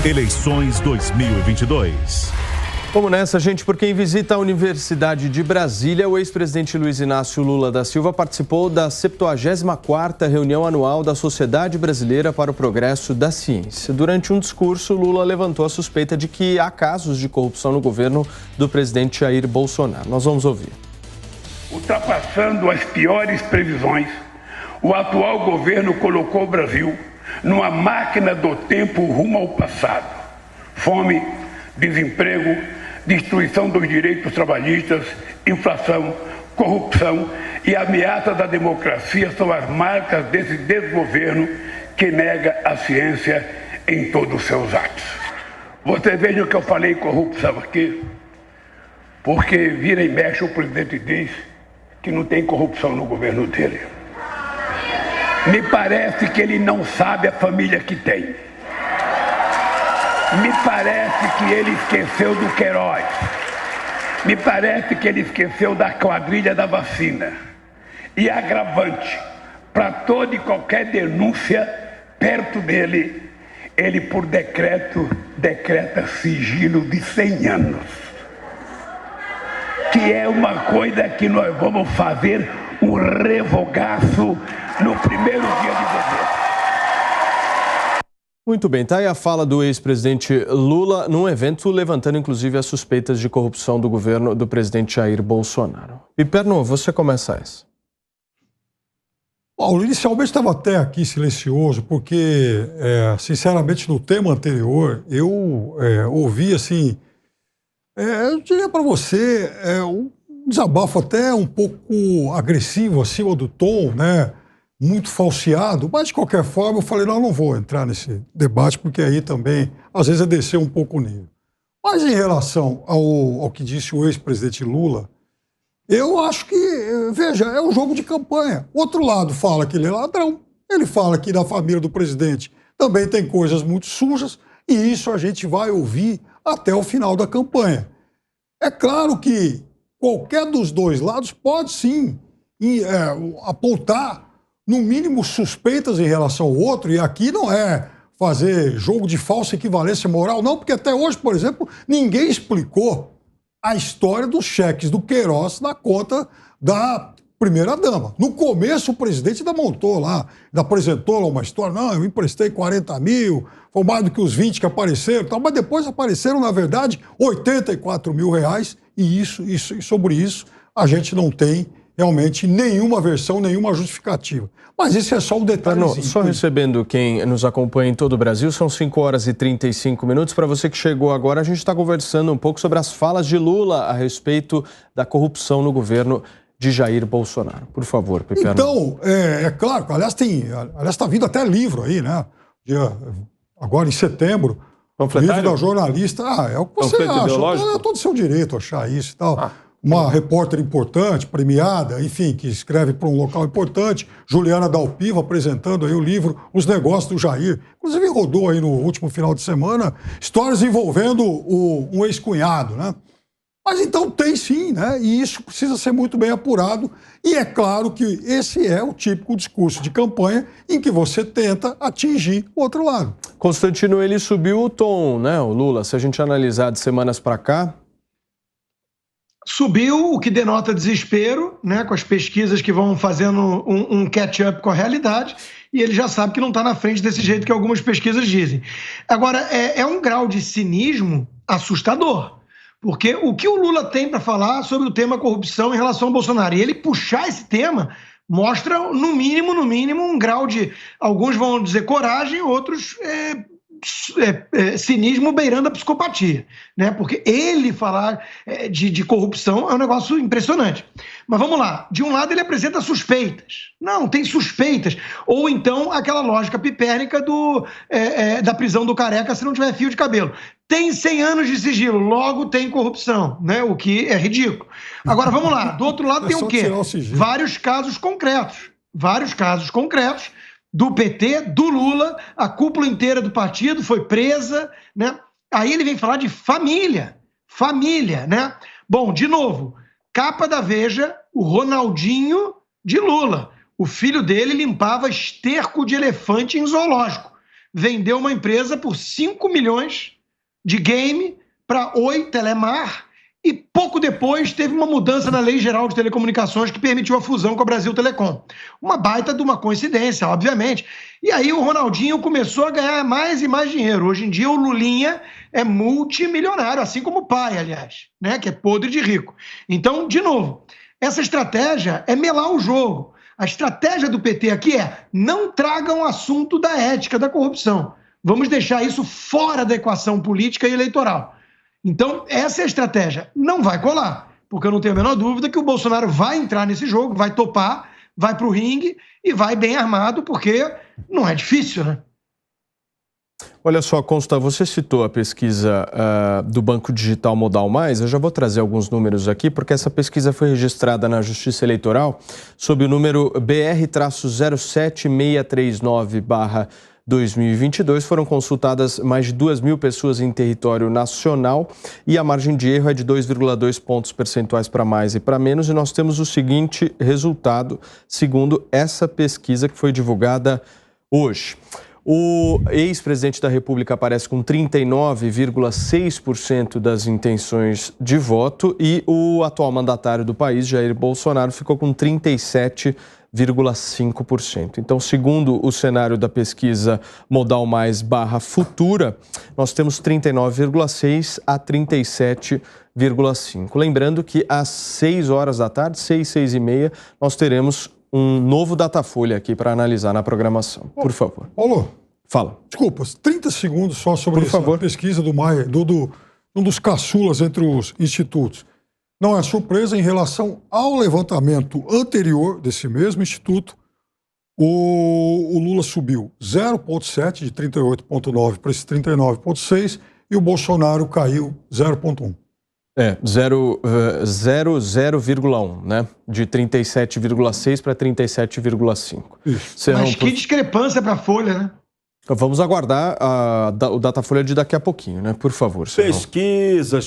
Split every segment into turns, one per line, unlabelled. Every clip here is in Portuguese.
Eleições 2022.
Vamos nessa, gente, porque em visita à Universidade de Brasília, o ex-presidente Luiz Inácio Lula da Silva participou da 74ª reunião anual da Sociedade Brasileira para o Progresso da Ciência. Durante um discurso, Lula levantou a suspeita de que há casos de corrupção no governo do presidente Jair Bolsonaro. Nós vamos ouvir.
Ultrapassando as piores previsões, o atual governo colocou o Brasil numa máquina do tempo rumo ao passado. Fome, desemprego, destruição dos direitos trabalhistas, inflação, corrupção e ameaça da democracia são as marcas desse desgoverno que nega a ciência em todos os seus atos. Você veja o que eu falei corrupção aqui, porque vira e mexe o presidente diz que não tem corrupção no governo dele. Me parece que ele não sabe a família que tem. Me parece que ele esqueceu do Queiroz. Me parece que ele esqueceu da quadrilha da vacina. E agravante, para toda e qualquer denúncia perto dele, ele por decreto decreta sigilo de 100 anos. Que é uma coisa que nós vamos fazer um revogaço no primeiro dia de governo.
Muito bem, tá aí a fala do ex-presidente Lula num evento levantando inclusive as suspeitas de corrupção do governo do presidente Jair Bolsonaro. Piperno, você começa essa.
Paulo, inicialmente estava até aqui silencioso porque, sinceramente, no tema anterior eu ouvi assim, eu diria para você, um desabafo até um pouco agressivo, acima do tom, né? Muito falseado, mas de qualquer forma eu falei, não vou entrar nesse debate, porque aí também, às vezes, é descer um pouco o nível. Mas em relação ao que disse o ex-presidente Lula, eu acho que, veja, é um jogo de campanha. O outro lado fala que ele é ladrão, ele fala que na família do presidente também tem coisas muito sujas, e isso a gente vai ouvir até o final da campanha. É claro que qualquer dos dois lados pode sim apontar no mínimo suspeitas em relação ao outro, e aqui não é fazer jogo de falsa equivalência moral, não, porque até hoje, por exemplo, ninguém explicou a história dos cheques do Queiroz na conta da primeira-dama. No começo, o presidente ainda montou lá, ainda apresentou lá uma história, não, eu emprestei 40 mil, foi mais do que os 20 que apareceram, tal, mas depois apareceram, na verdade, 84 mil reais, e sobre isso a gente não tem realmente nenhuma versão, nenhuma justificativa. Mas isso é só um detalhezinho.
Só recebendo quem nos acompanha em todo o Brasil, são 5 horas e 35 minutos. Para você que chegou agora, a gente está conversando um pouco sobre as falas de Lula a respeito da corrupção no governo de Jair Bolsonaro. Por favor, Piperno.
Então, é claro, aliás, está vindo até livro aí, né? Agora em setembro, livro da jornalista. É o que você acha. É todo o seu direito achar isso e tal. Uma repórter importante, premiada, enfim, que escreve para um local importante, Juliana Dalpiva, apresentando aí o livro Os Negócios do Jair. Inclusive rodou aí no último final de semana histórias envolvendo um ex-cunhado, né? Mas então tem sim, né? E isso precisa ser muito bem apurado. E é claro que esse é o típico discurso de campanha em que você tenta atingir o outro lado.
Constantino, ele subiu o tom, né, o Lula? Se a gente analisar de semanas para cá...
Subiu, o que denota desespero, né, com as pesquisas que vão fazendo um catch-up com a realidade, e ele já sabe que não está na frente desse jeito que algumas pesquisas dizem. Agora, é um grau de cinismo assustador, porque o que o Lula tem para falar sobre o tema corrupção em relação ao Bolsonaro, e ele puxar esse tema mostra, no mínimo, um grau de, alguns vão dizer coragem, outros cinismo beirando a psicopatia, né? Porque ele falar de corrupção é um negócio impressionante. Mas vamos lá, de um lado ele apresenta suspeitas. Não, tem suspeitas. Ou então aquela lógica pipérnica da prisão do careca se não tiver fio de cabelo. Tem 100 anos de sigilo, logo tem corrupção, né? O que é ridículo. Agora vamos lá, do outro lado tem o quê? Vários casos concretos do PT, do Lula, a cúpula inteira do partido foi presa, né? Aí ele vem falar de família, né? Bom, de novo, capa da Veja, o Ronaldinho de Lula. O filho dele limpava esterco de elefante em zoológico. vendeu uma empresa por 5 milhões de game para Oi Telemar e pouco depois teve uma mudança na Lei Geral de Telecomunicações que permitiu a fusão com a Brasil Telecom. Uma baita de uma coincidência, obviamente. E aí o Ronaldinho começou a ganhar mais e mais dinheiro. Hoje em dia o Lulinha é multimilionário, assim como o pai, aliás, né, que é podre de rico. Então, de novo, essa estratégia é melar o jogo. A estratégia do PT aqui é: não tragam o assunto da ética da corrupção. Vamos deixar isso fora da equação política e eleitoral. Então, essa é a estratégia. Não vai colar, porque eu não tenho a menor dúvida que o Bolsonaro vai entrar nesse jogo, vai topar, vai para o ringue e vai bem armado, porque não é difícil, né?
Olha só, Consta, você citou a pesquisa do Banco Digital Modal Mais. Eu já vou trazer alguns números aqui, porque essa pesquisa foi registrada na Justiça Eleitoral sob o número BR-07639/2022. Foram consultadas mais de 2.000 pessoas em território nacional e a margem de erro é de 2,2 pontos percentuais para mais e para menos. E nós temos o seguinte resultado, segundo essa pesquisa que foi divulgada hoje. O ex-presidente da República aparece com 39,6% das intenções de voto e o atual mandatário do país, Jair Bolsonaro, ficou com 37,5%. Então, segundo o cenário da pesquisa Modal Mais /Futura, nós temos 39,6% a 37,5%. Lembrando que às 6 horas da tarde, 6h30, nós teremos um novo Datafolha aqui para analisar na programação. Por favor.
Paulo.
Fala.
Desculpa, 30 segundos só sobre essa pesquisa do Maia, um dos caçulas entre os institutos. Não é surpresa, em relação ao levantamento anterior desse mesmo instituto, o Lula subiu 0,7 de 38,9 para esse 39,6 e o Bolsonaro caiu 0,1.
0,1, né? De 37,6 para 37,5.
Mas que discrepância para a Folha, né?
Vamos aguardar o Datafolha de daqui a pouquinho, né? Por favor, senhor.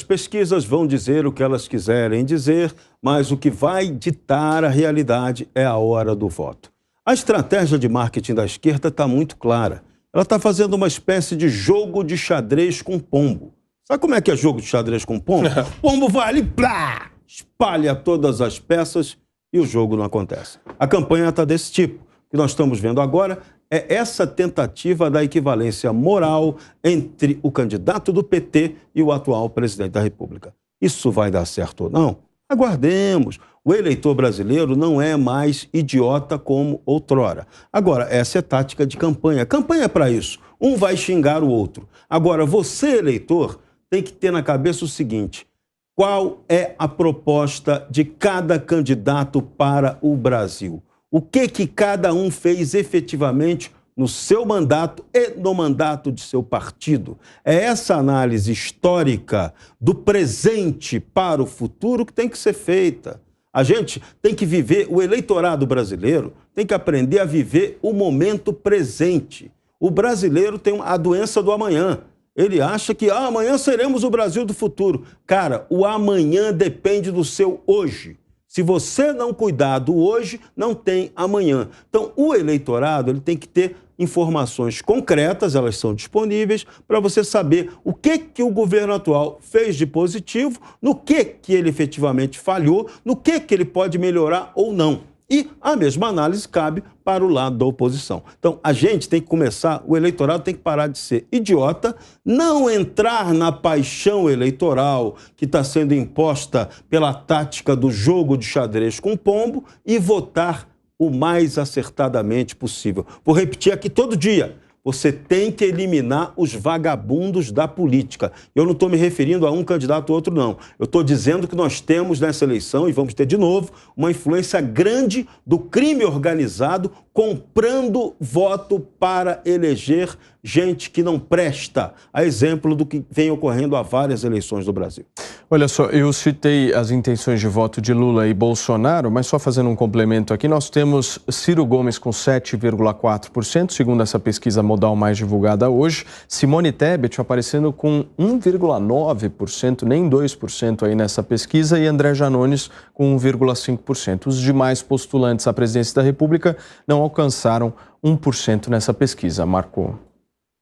Pesquisas vão dizer o que elas quiserem dizer, mas o que vai ditar a realidade é a hora do voto. A estratégia de marketing da esquerda está muito clara. Ela está fazendo uma espécie de jogo de xadrez com pombo. Sabe como é que é jogo de xadrez com pombo? O pombo vai ali, plá, espalha todas as peças e o jogo não acontece. A campanha está desse tipo. O que nós estamos vendo agora é essa tentativa da equivalência moral entre o candidato do PT e o atual presidente da República. Isso vai dar certo ou não? Aguardemos. O eleitor brasileiro não é mais idiota como outrora. Agora, essa é tática de campanha. Campanha é para isso. Um vai xingar o outro. Agora, você, eleitor, tem que ter na cabeça o seguinte: qual é a proposta de cada candidato para o Brasil? O que cada um fez efetivamente no seu mandato e no mandato de seu partido? É essa análise histórica do presente para o futuro que tem que ser feita. A gente tem que viver, o eleitorado brasileiro tem que aprender a viver o momento presente. O brasileiro tem a doença do amanhã. Ele acha que amanhã seremos o Brasil do futuro. Cara, o amanhã depende do seu hoje. Se você não cuidar do hoje, não tem amanhã. Então, o eleitorado ele tem que ter informações concretas, elas são disponíveis, para você saber o que o governo atual fez de positivo, no que ele efetivamente falhou, no que ele pode melhorar ou não. E a mesma análise cabe para o lado da oposição. Então, a gente tem que começar, o eleitorado tem que parar de ser idiota, não entrar na paixão eleitoral que está sendo imposta pela tática do jogo de xadrez com pombo e votar o mais acertadamente possível. Vou repetir aqui todo dia. Você tem que eliminar os vagabundos da política. Eu não estou me referindo a um candidato ou outro, não. Eu estou dizendo que nós temos nessa eleição, e vamos ter de novo, uma influência grande do crime organizado comprando voto para eleger gente que não presta, a exemplo do que vem ocorrendo há várias eleições do Brasil.
Olha só, eu citei as intenções de voto de Lula e Bolsonaro, mas só fazendo um complemento aqui, nós temos Ciro Gomes com 7,4%, segundo essa pesquisa Modal Mais divulgada hoje, Simone Tebet aparecendo com 1,9%, nem 2% aí nessa pesquisa, e André Janones com 1,5%. Os demais postulantes à presidência da República não alcançaram 1% nessa pesquisa, Marco.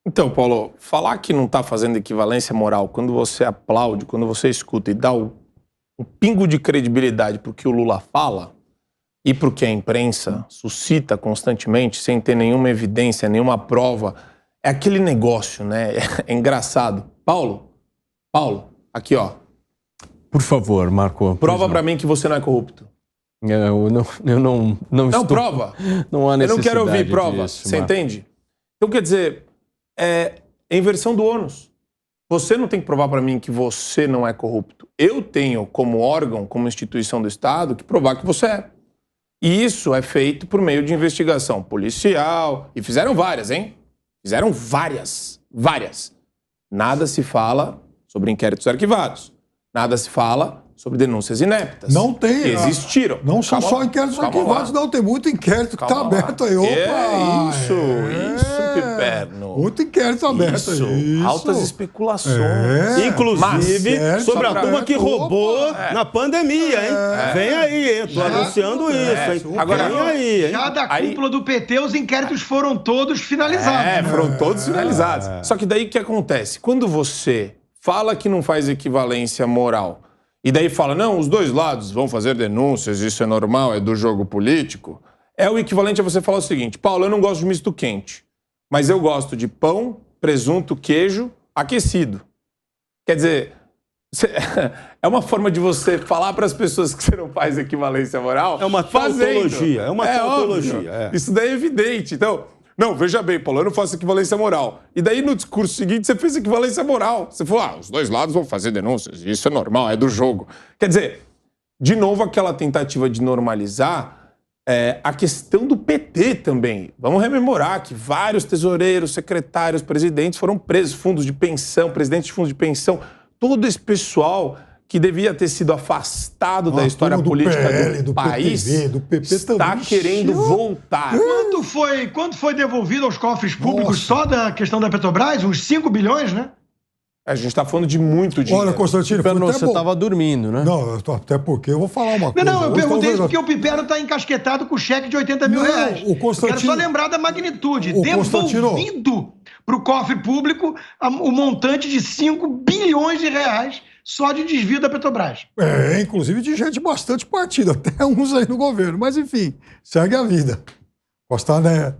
Então, Paulo, falar que não está fazendo equivalência moral quando você aplaude, quando você escuta e dá um pingo de credibilidade para o que o Lula fala e para o que a imprensa suscita constantemente, sem ter nenhuma evidência, nenhuma prova, é aquele negócio, né? É engraçado. Paulo, aqui, ó.
Por favor, Marco.
Prova para mim que você não é corrupto.
Eu não
Não,
estou...
prova.
Não há necessidade.
Eu não quero ouvir prova.
Disso,
você entende? Então, quer dizer, é inversão do ônus. Você não tem que provar para mim que você não é corrupto. Eu tenho, como órgão, como instituição do Estado, que provar que você é. E isso é feito por meio de investigação policial. E fizeram várias, hein? Fizeram várias. Nada se fala sobre inquéritos arquivados. Nada se fala sobre denúncias ineptas.
Não tem.
Que existiram.
Não são só inquéritos arquivados, não. Tem muito inquérito que está aberto aí. Opa!
Isso, Piperno.
Muito inquérito aberto aí.
Altas especulações.
Inclusive, sobre a turma que roubou na pandemia, hein? Vem aí, hein? Tô anunciando isso, hein?
Agora,
vem aí, hein?
Já da cúpula do PT, os inquéritos foram todos finalizados.
Foram todos finalizados. Só que daí o que acontece? Quando você fala que não faz equivalência moral e daí fala, não, os dois lados vão fazer denúncias, isso é normal, é do jogo político, é o equivalente a você falar o seguinte, Paulo, eu não gosto de misto quente, mas eu gosto de pão, presunto, queijo, aquecido. Quer dizer, é uma forma de você falar para as pessoas que você não faz equivalência moral.
É uma tautologia. É uma tautologia.
É. Isso daí é evidente. Então, não, veja bem, Paulo, eu não faço equivalência moral. E daí, no discurso seguinte, você fez equivalência moral. Você falou, os dois lados vão fazer denúncias, isso é normal, é do jogo. Quer dizer, de novo, aquela tentativa de normalizar a questão do PT também. Vamos rememorar que vários tesoureiros, secretários, presidentes foram presos, fundos de pensão, presidentes de fundos de pensão, todo esse pessoal que devia ter sido afastado da história política
PL,
do país,
PTV, do PP
está
também.
querendo voltar.
Quanto foi devolvido aos cofres públicos só da questão da Petrobras? Uns 5 bilhões, né?
A gente está falando de muito dinheiro.
Olha, Constantino,
Piperno, você estava dormindo, né?
Não, até porque eu vou falar uma coisa.
Não, eu perguntei isso porque o Piperno está encasquetado com cheque de 80 mil reais.
O Constantino...
Eu quero só lembrar da magnitude.
Constantino...
Devolvido para o cofre público o montante de 5 bilhões de reais só de desvio da Petrobras.
Inclusive de gente bastante partida, até uns aí no governo. Mas, enfim, segue a vida. Costa, né?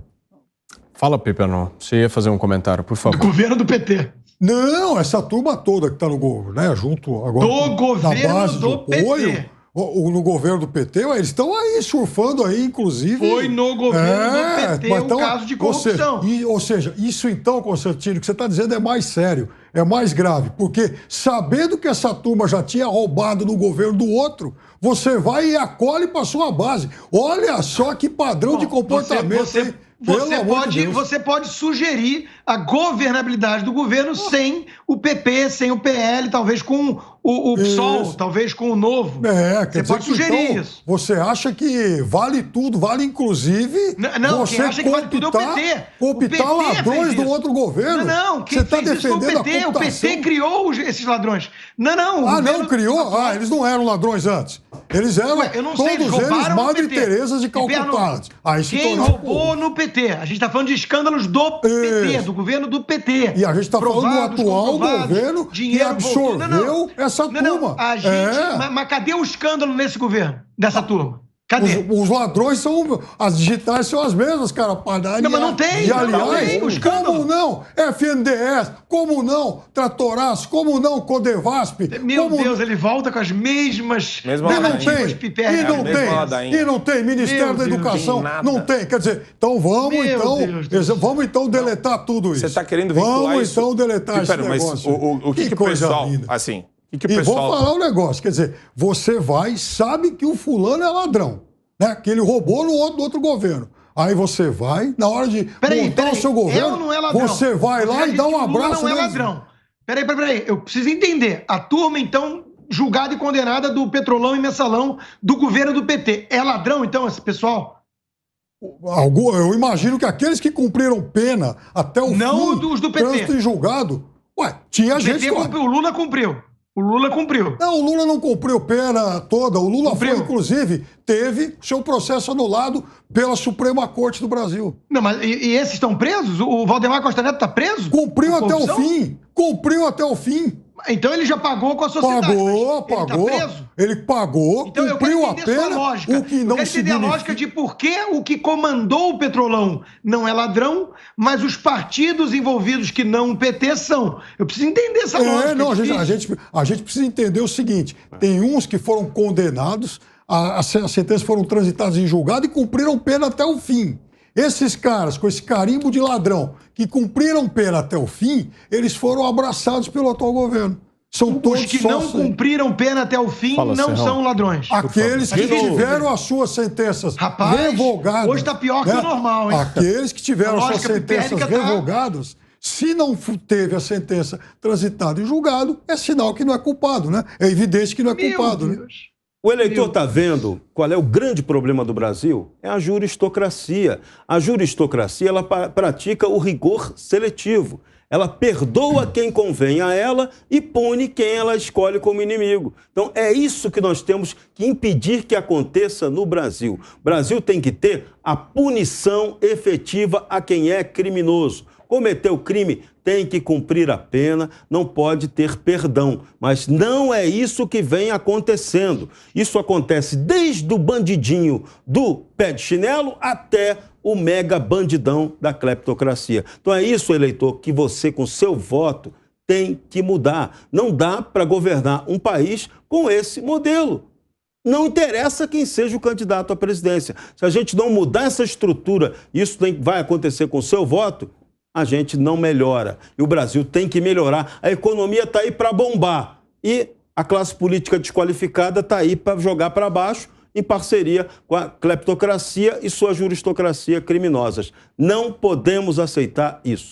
Fala, Piperno. Você ia fazer um comentário, por favor.
Do governo do PT.
Não, essa turma toda que está no governo, né? Junto agora
do governo
na base
do PT.
No governo do PT, eles estão aí surfando aí, inclusive.
Foi no governo do PT o caso de corrupção.
Ou seja, isso então, Constantino, que você está dizendo é mais sério, é mais grave, porque sabendo que essa turma já tinha roubado no governo do outro, você vai e acolhe para sua base. Olha só que padrão de comportamento.
Você pode sugerir a governabilidade do governo sem o PP, sem o PL, talvez com o PSOL, talvez com o Novo. Você pode sugerir
então,
isso.
Você acha que vale tudo, vale inclusive
não,
você
quem acha que vale tudo é o PT.
Cooptar ladrões do outro governo?
Não, quem fez isso foi o PT. O PT criou esses ladrões.
Não criou? Eles não eram ladrões antes. Eles eram, todos eles, Madre Teresas de Calcutá.
Quem roubou no PT? A gente está falando de escândalos do PT, do governo do PT.
E a gente está falando do atual governo que absorveu essa turma.
Mas cadê o escândalo nesse governo, dessa turma? Cadê?
Os ladrões são... As digitais são as mesmas, cara.
Mas não tem.
E, aliás,
não tem o escândalo.
Como não? FNDES, como não? Tratoraz, como não? Codevasp.
Meu Deus, ele volta com as mesmas...
E não tem. Ministério da Educação, não tem. Quer dizer, então vamos então deletar tudo isso.
Você está querendo vincular
Vamos então deletar esse negócio.
Mas o que o pessoal... Assim...
Vou falar um negócio, quer dizer, você vai e sabe que o fulano é ladrão, né? Que ele roubou no outro governo. Aí você vai, na hora de montar o seu governo, você vai lá e dá um abraço.
Não é ladrão. Peraí, eu preciso entender. A turma, então, julgada e condenada do Petrolão e Mensalão do governo do PT, é ladrão, então, esse pessoal?
Eu imagino que aqueles que cumpriram pena até o fim,
os do PT.
trânsito e julgado, tinha gente...
O Lula cumpriu. O Lula cumpriu.
Não, o Lula não cumpriu pena toda. O Lula
Cumpriu.
foi, inclusive, teve seu processo anulado pela Suprema Corte do Brasil.
Não, mas e esses estão presos? O Valdemar Costa Neto está preso?
Cumpriu
Por
até o
corrupção?
fim. Cumpriu até o fim.
Então ele já pagou com a sociedade.
Pagou.
Ele tá preso?
Ele pagou,
Então eu
cumpriu
quero
a
entender sua
pena,
lógica.
o que não
eu quero entender a lógica de por que o que comandou o Petrolão não é ladrão, mas os partidos envolvidos que não o PT são. Eu preciso entender essa lógica.
Não,
difícil.
a gente precisa entender o seguinte: tem uns que foram condenados, as sentenças foram transitadas em julgado e cumpriram pena até o fim. Esses caras, com esse carimbo de ladrão, que cumpriram pena até o fim, eles foram abraçados pelo atual governo. São todos
Os que não
sócios.
cumpriram pena até o fim
Fala,
não
Serrão.
são ladrões.
Aqueles que
De novo.
tiveram as suas sentenças
Rapaz,
revogadas.
hoje tá pior que o normal, hein?
Aqueles que tiveram
A
as suas
lógica
sentenças
pipérica tá-
revogadas, se não teve a sentença transitada em julgado, é sinal que não é culpado, né? É evidente que não é
Meu
culpado, né?
Deus.
O eleitor está vendo qual é o grande problema do Brasil? É a juristocracia. A juristocracia, ela pratica o rigor seletivo. Ela perdoa quem convém a ela e pune quem ela escolhe como inimigo. Então, é isso que nós temos que impedir que aconteça no Brasil. O Brasil tem que ter a punição efetiva a quem é criminoso. Cometeu crime, tem que cumprir a pena, não pode ter perdão. Mas não é isso que vem acontecendo. Isso acontece desde o bandidinho do pé de chinelo até o mega bandidão da cleptocracia. Então é isso, eleitor, que você, com seu voto, tem que mudar. Não dá para governar um país com esse modelo. Não interessa quem seja o candidato à presidência. Se a gente não mudar essa estrutura, isso vai acontecer com o seu voto, a gente não melhora. E o Brasil tem que melhorar. A economia está aí para bombar. E a classe política desqualificada está aí para jogar para baixo, em parceria com a cleptocracia e sua juristocracia criminosas. Não podemos aceitar isso.